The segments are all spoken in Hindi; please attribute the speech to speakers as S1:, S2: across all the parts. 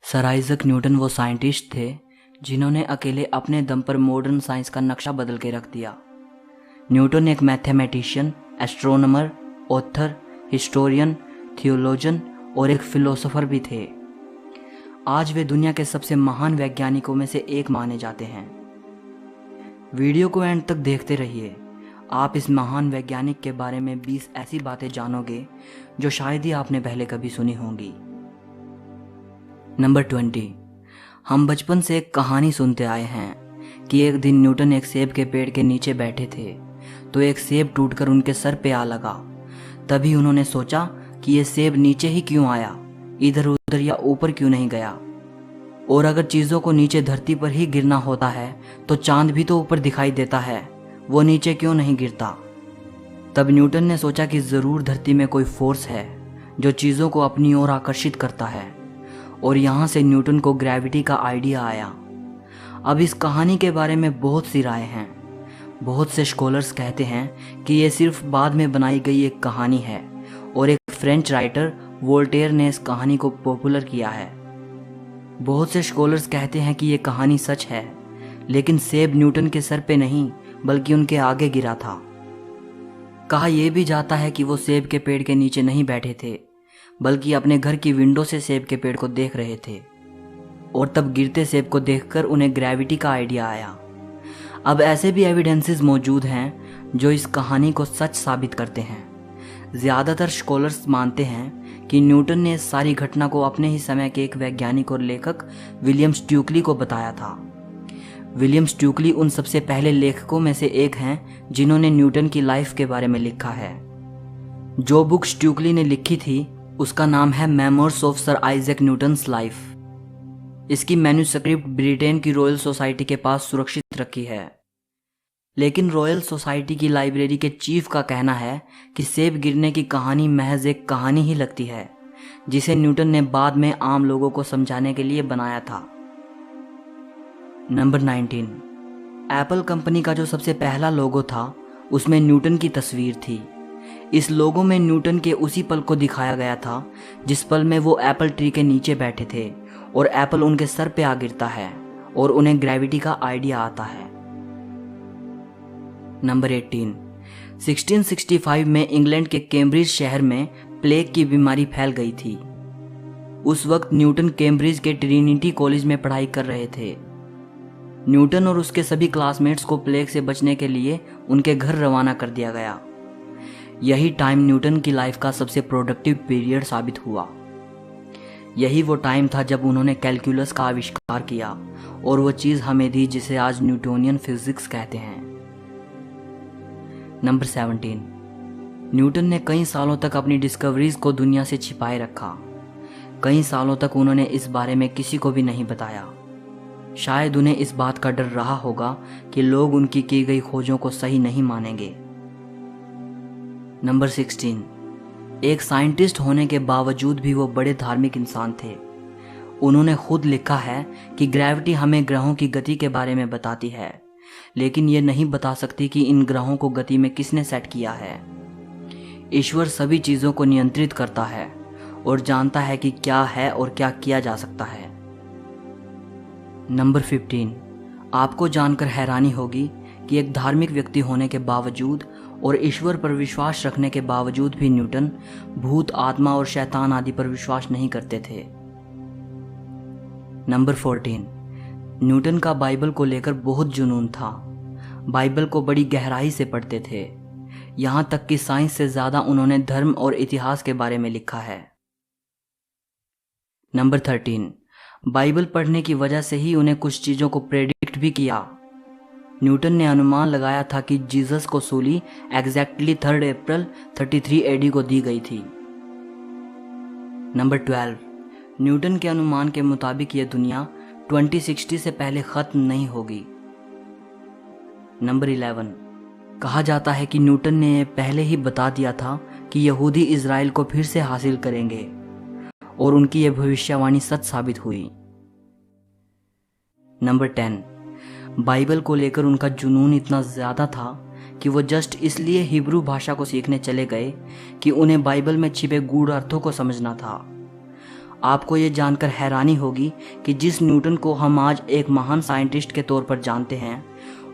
S1: सर आइजक न्यूटन वो साइंटिस्ट थे जिन्होंने अकेले अपने दम पर मॉडर्न साइंस का नक्शा बदल के रख दिया। न्यूटन एक mathematician, astronomer, author, historian, theologian और एक फिलोसोफर भी थे। आज वे दुनिया के सबसे महान वैज्ञानिकों में से एक माने जाते हैं। वीडियो को एंड तक देखते रहिए। आप इस महान वैज्ञानिक के बारे में 20 ऐसी बातें जानोगे जो शायद ही आपने पहले कभी सुनी होंगी। नंबर 20। हम बचपन से एक कहानी सुनते आए हैं कि एक दिन न्यूटन एक सेब के पेड़ के नीचे बैठे थे तो एक सेब टूटकर उनके सर पे आ लगा। तभी उन्होंने सोचा कि ये सेब नीचे ही क्यों आया, इधर उधर या ऊपर क्यों नहीं गया। और अगर चीज़ों को नीचे धरती पर ही गिरना होता है तो चांद भी तो ऊपर दिखाई देता है, वो नीचे क्यों नहीं गिरता। तब न्यूटन ने सोचा कि ज़रूर धरती में कोई फोर्स है जो चीज़ों को अपनी ओर आकर्षित करता है, और यहाँ से न्यूटन को ग्रेविटी का आइडिया आया। अब इस कहानी के बारे में बहुत सी राय हैं। बहुत से स्कॉलर्स कहते हैं कि ये सिर्फ बाद में बनाई गई एक कहानी है और एक फ्रेंच राइटर वोल्टेयर ने इस कहानी को पॉपुलर किया है। बहुत से स्कॉलर्स कहते हैं कि ये कहानी सच है, लेकिन सेब न्यूटन के सर पे नहीं बल्कि उनके आगे गिरा था। कहा यह भी जाता है कि वो सेब के पेड़ के नीचे नहीं बैठे थे बल्कि अपने घर की विंडो से सेब के पेड़ को देख रहे थे, और तब गिरते सेब को देखकर उन्हें ग्रेविटी का आइडिया आया। अब ऐसे भी एविडेंसेस मौजूद हैं जो इस कहानी को सच साबित करते हैं। ज़्यादातर स्कॉलर्स मानते हैं कि न्यूटन ने इस सारी घटना को अपने ही समय के एक वैज्ञानिक और लेखक विलियम स्ट्यूकली को बताया था। विलियम स्ट्यूकली उन सबसे पहले लेखकों में से एक हैं जिन्होंने न्यूटन की लाइफ के बारे में लिखा है। जो बुक स्ट्यूकली ने लिखी थी उसका नाम है memoirs of sir Isaac Newton's life. इसकी मैन्युस्क्रिप्ट ब्रिटेन की रॉयल सोसाइटी के पास सुरक्षित रखी है, लेकिन रॉयल सोसाइटी की लाइब्रेरी के चीफ का कहना है कि सेब गिरने की कहानी महज एक कहानी ही लगती है जिसे न्यूटन ने बाद में आम लोगों को समझाने के लिए बनाया था। नंबर 19। एप्पल कंपनी का जो सबसे पहला लोगो था उसमें न्यूटन की तस्वीर थी। इस लोगो में न्यूटन के उसी पल को दिखाया गया था जिस पल में वो एप्पल ट्री के नीचे बैठे थे और एप्पल उनके सर पे आ गिरता है और उन्हें ग्रेविटी का आइडिया आता है। नंबर 18। 1665 में इंग्लैंड के कैम्ब्रिज शहर में प्लेग की बीमारी फैल गई थी। उस वक्त न्यूटन कैम्ब्रिज के ट्रिनिटी कॉलेज में पढ़ाई कर रहे थे। न्यूटन और उसके सभी क्लासमेट्स को प्लेग से बचने के लिए उनके घर रवाना कर दिया गया। यही टाइम न्यूटन की लाइफ का सबसे प्रोडक्टिव पीरियड साबित हुआ। यही वो टाइम था जब उन्होंने कैलकुलस का आविष्कार किया और वो चीज़ हमें दी जिसे आज न्यूटोनियन फिजिक्स कहते हैं। नंबर 17। न्यूटन ने कई सालों तक अपनी डिस्कवरीज को दुनिया से छिपाए रखा। कई सालों तक उन्होंने इस बारे में किसी को भी नहीं बताया। शायद उन्हें इस बात का डर रहा होगा कि लोग उनकी की गई खोजों को सही नहीं मानेंगे। नंबर 16। एक साइंटिस्ट होने के बावजूद भी वो बड़े धार्मिक इंसान थे। उन्होंने खुद लिखा है कि ग्रेविटी हमें ग्रहों की गति के बारे में बताती है, लेकिन ये नहीं बता सकती कि इन ग्रहों को गति में किसने सेट किया है। ईश्वर सभी चीज़ों को नियंत्रित करता है और जानता है कि क्या है और क्या किया जा सकता है। नंबर 15। आपको जानकर हैरानी होगी कि एक धार्मिक व्यक्ति होने के बावजूद और ईश्वर पर विश्वास रखने के बावजूद भी न्यूटन भूत, आत्मा और शैतान आदि पर विश्वास नहीं करते थे। नंबर 14। न्यूटन का बाइबल को लेकर बहुत जुनून था। बाइबल को बड़ी गहराई से पढ़ते थे, यहाँ तक कि साइंस से ज़्यादा उन्होंने धर्म और इतिहास के बारे में लिखा है। नंबर 13। बाइबल पढ़ने की वजह से ही उन्हें कुछ चीज़ों को प्रेडिक्ट भी किया। न्यूटन ने अनुमान लगाया था कि जीसस को सूली एग्जैक्टली 3 अप्रैल 33 AD को दी गई थी। नंबर 12। न्यूटन के अनुमान के मुताबिक यह दुनिया 2060 से पहले खत्म नहीं होगी। नंबर 11। कहा जाता है कि न्यूटन ने पहले ही बता दिया था कि यहूदी इज़राइल को फिर से हासिल करेंगे, और उनकी यह भविष्यवाणी सच साबित हुई। नंबर 10। बाइबल को लेकर उनका जुनून इतना ज़्यादा था कि वो जस्ट इसलिए हिब्रू भाषा को सीखने चले गए कि उन्हें बाइबल में छिपे गूढ़ अर्थों को समझना था। आपको ये जानकर हैरानी होगी कि जिस न्यूटन को हम आज एक महान साइंटिस्ट के तौर पर जानते हैं,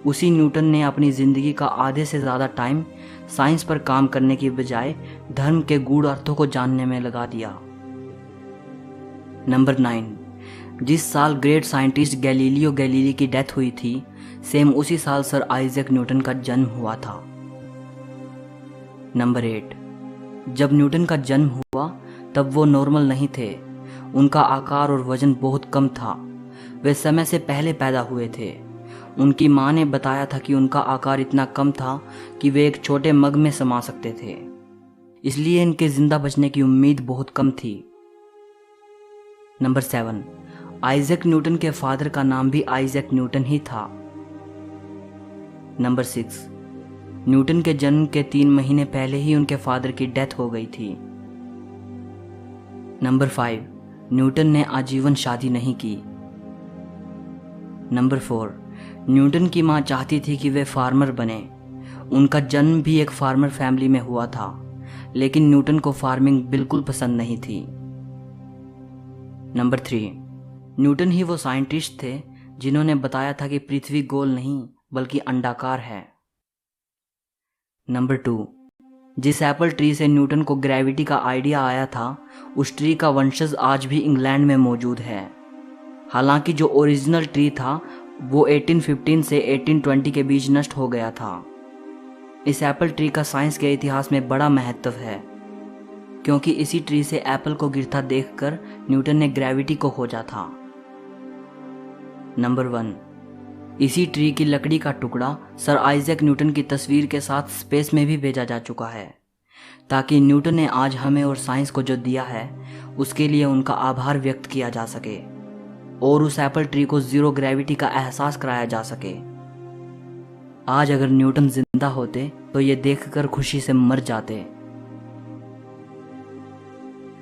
S1: उसी न्यूटन ने अपनी ज़िंदगी का आधे से ज़्यादा टाइम साइंस पर काम करने की बजाय धर्म के गूढ़ अर्थों को जानने में लगा दिया। नंबर 9, जिस साल ग्रेट साइंटिस्ट गैलीलियो गैलीली की डेथ हुई थी, सेम उसी साल सर आइजैक न्यूटन का जन्म हुआ था। नंबर 8, जब न्यूटन का जन्म हुआ तब वो नॉर्मल नहीं थे। उनका आकार और वजन बहुत कम था। वे समय से पहले पैदा हुए थे। उनकी माँ ने बताया था कि उनका आकार इतना कम था कि वे एक छोटे मग में समा सकते थे, इसलिए इनके जिंदा बचने की उम्मीद बहुत कम थी। नंबर 7, आइजैक न्यूटन के फादर का नाम भी आइजैक न्यूटन ही था। नंबर 6, न्यूटन के जन्म के 3 महीने पहले ही उनके फादर की डेथ हो गई थी। नंबर 5, न्यूटन ने आजीवन शादी नहीं की। नंबर 4, न्यूटन की मां चाहती थी कि वे फार्मर बने। उनका जन्म भी एक फार्मर फैमिली में हुआ था, लेकिन न्यूटन को फार्मिंग बिल्कुल पसंद नहीं थी। नंबर 3, न्यूटन ही वो साइंटिस्ट थे जिन्होंने बताया था कि पृथ्वी गोल नहीं बल्कि अंडाकार है। नंबर 2, जिस एप्पल ट्री से न्यूटन को ग्रेविटी का आइडिया आया था, उस ट्री का वंशज आज भी इंग्लैंड में मौजूद है। हालांकि जो ओरिजिनल ट्री था वो 1815 से 1820 के बीच नष्ट हो गया था। इस एप्पल ट्री का साइंस के इतिहास में बड़ा महत्व है, क्योंकि इसी ट्री से एप्पल को गिरता देखकर न्यूटन ने ग्रेविटी को खोजा था। नंबर 1, इसी ट्री की लकड़ी का टुकड़ा सर आइजैक न्यूटन की तस्वीर के साथ स्पेस में भी भेजा जा चुका है, ताकि न्यूटन ने आज हमें और साइंस को जो दिया है उसके लिए उनका आभार व्यक्त किया जा सके और उस एप्पल ट्री को जीरो ग्रेविटी का एहसास कराया जा सके। आज अगर न्यूटन जिंदा होते तो ये देखकर खुशी से मर जाते।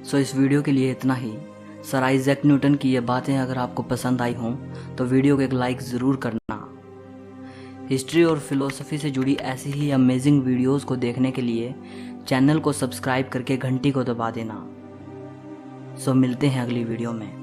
S1: सो इस वीडियो के लिए इतना ही। सर आइजैक न्यूटन की ये बातें अगर आपको पसंद आई हों तो वीडियो को एक लाइक ज़रूर करना। हिस्ट्री और फिलोसफी से जुड़ी ऐसी ही अमेजिंग वीडियोस को देखने के लिए चैनल को सब्सक्राइब करके घंटी को दबा देना। सो मिलते हैं अगली वीडियो में।